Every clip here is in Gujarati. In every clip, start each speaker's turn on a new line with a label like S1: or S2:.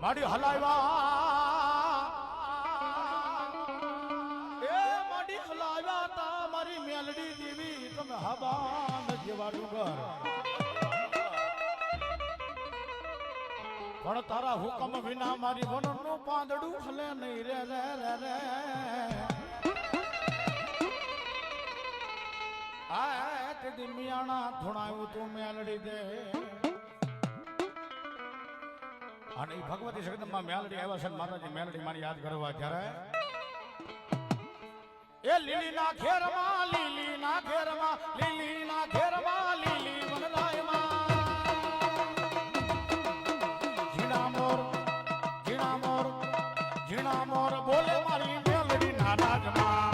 S1: માડી હલાવ્યા એ માડી હલાવ્યા તા મારી મેલડી દેવી તમે હબાન જેવા ડુંગર પણ તારા હુકમ વિના મારી વનનું પાંદડું હલે નહીં રે રે રે રે આ તે મિયાણા ધોણાયું તું મેલડી દે અને ભગવતી જગદંબા મેલડી આવ્યા છે માતાજી મેલડી મારી યાદ કરવા ત્યારે એ લીલી ના ઘેરમાં લીલી ના ઘેરમાં લીલી ના ઘેરમાં લીલી વનરાયમાં ઝીણા મોર બોલે મારી મેલડી ના રાજમાં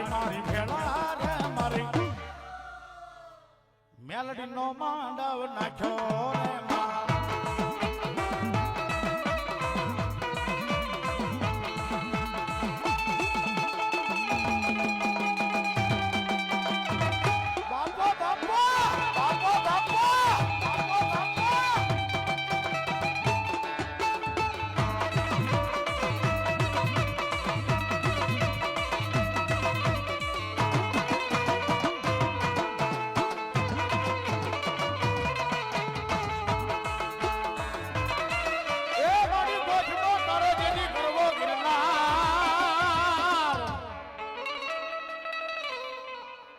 S1: મારી ભેળા રે મારી મેલડી નો માંડવ નાખ્યો રે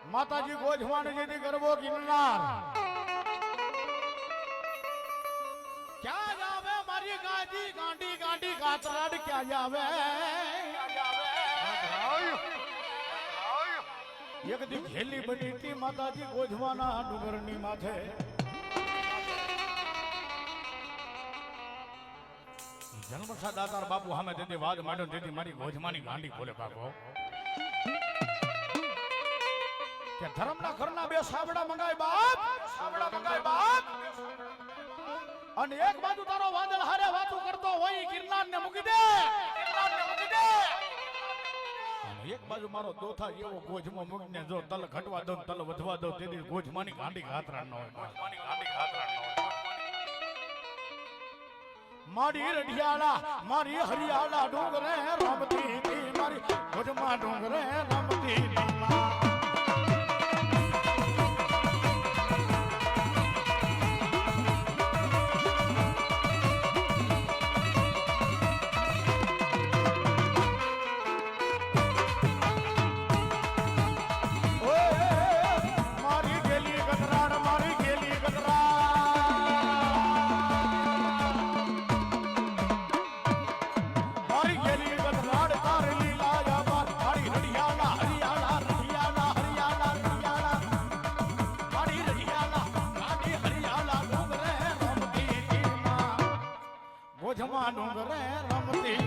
S1: માતાજી ગોજવાન જેથી કરવો ગિરનાર ક્યાં જાવે મારી ગાડી ગાંડી ગાંડી કાતરાડ ક્યાં જાવે એક દી ખેલી બની હતી માતાજી ગોજવાના ડુંગરની માથે જન્મસા દાતાર બાપુ સામે તેથી વાદ માંડ્યો તેથી મારી ગોજમાની ગાંડી બોલે બાપો કે ધર્મના ઘરના બે સાબડા મંગાય બાપ, સાબડા મંગાય બાપ. અને એક બાજુ તારો વાદળ હારે વાતું કરતો હોય ગિરનાર ને મૂકી દે, ગિરનાર ને મૂકી દે. અને એક બાજુ મારો દોથા એવો ગોજમાં મૂકીને જો તલ ઘટવા દો તલ વધવા દો તેથી ગોજમાની ગાંડી ખાતરા ન હોય, ગોજમાની ગાંડી ખાતરા ન હોય. મારી રઢિયાળા મારી હરિયાળા ડુંગરે રમતી હતી, મારી ગોજમાં ડુંગરે રમતી હતી. ગોજમાં ડુંગરે રમતી.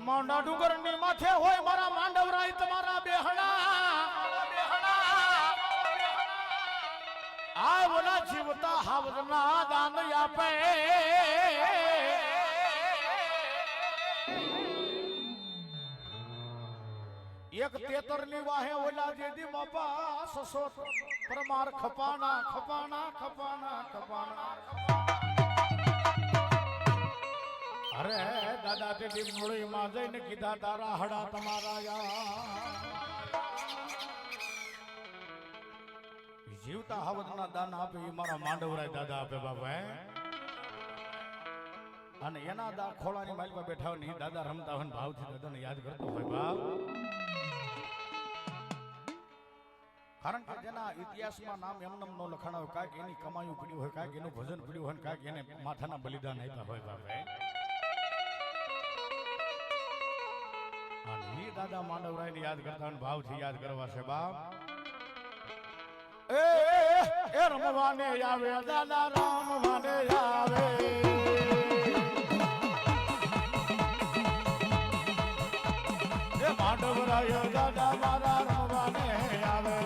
S1: માંડા ડુંગર ની માથે હોય મારા માંડવરાય તમારા બેહણા. આ ઓલા જીવતા હાવરના દાન આપે. એક તેતર ની વાહે ઓલા જેદી બાપા સસો પરમાર ખપાના ખપાના ખપાના ખપાના. અરે દાદા તે મૂળી માં જઈને કીધા તારા હડા તમારા જીવતા હાવદના દાન આપે એ મારા માંડવરાય દાદા આપે બાપા. અને એના દા ખોળાની માલિકા બેઠા હોય ને દાદા રમતા હોય ભાવથી દાદાને યાદ કરતો હોય બાપ. કારણ કે જેના ઇતિહાસમાં નામ એમનેમ નો લખાણ હોય, કાંઈક એની કમાયું પડ્યું હોય, કાંઈક એનું ભજન પડ્યું હોય, કાંઈક એને માથાના બલિદાન આપ્યા હોય બાપા. દાદા માંડવરાય ને યાદ કરતા ભાવથી યાદ કરવા છે બાપ. એ રમવાને આવે દાદા રમવાને આવે. એ માંડવરાય દાદા મારા રમવાને આવે.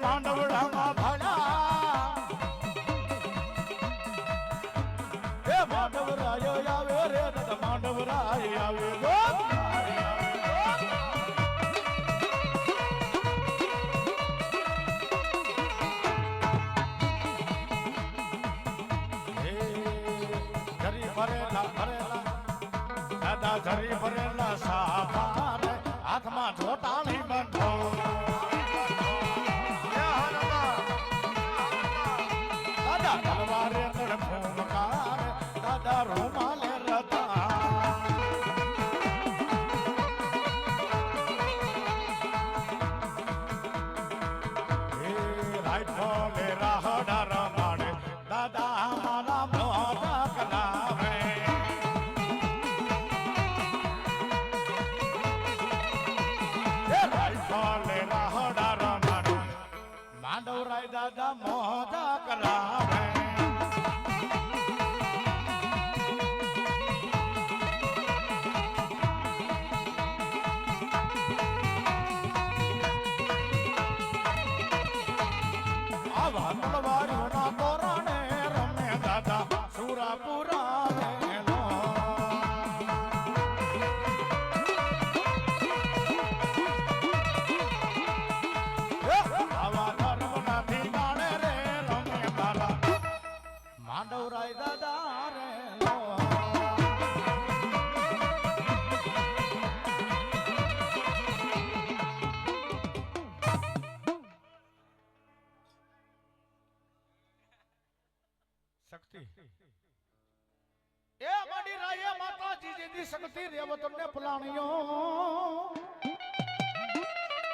S1: માંડવડામાં ભાડા એ માંડવરાય આવે રે માંડવરાય આવે. ધરી ભરેલા ભરેલા દાદા ધરી ભરેલા સાપા હાથમાં જોટાણી બંધો. તલવારે તડફોમકાર દાદા રૂમાલે રતા. હે રાઈફલે રાહડા રમાડે દાદા મારા મોઢા કલાવે. શક્તિ એ માડી રાયે માતાજી જેદી શક્તિ રેવ તમને પલાણીઓ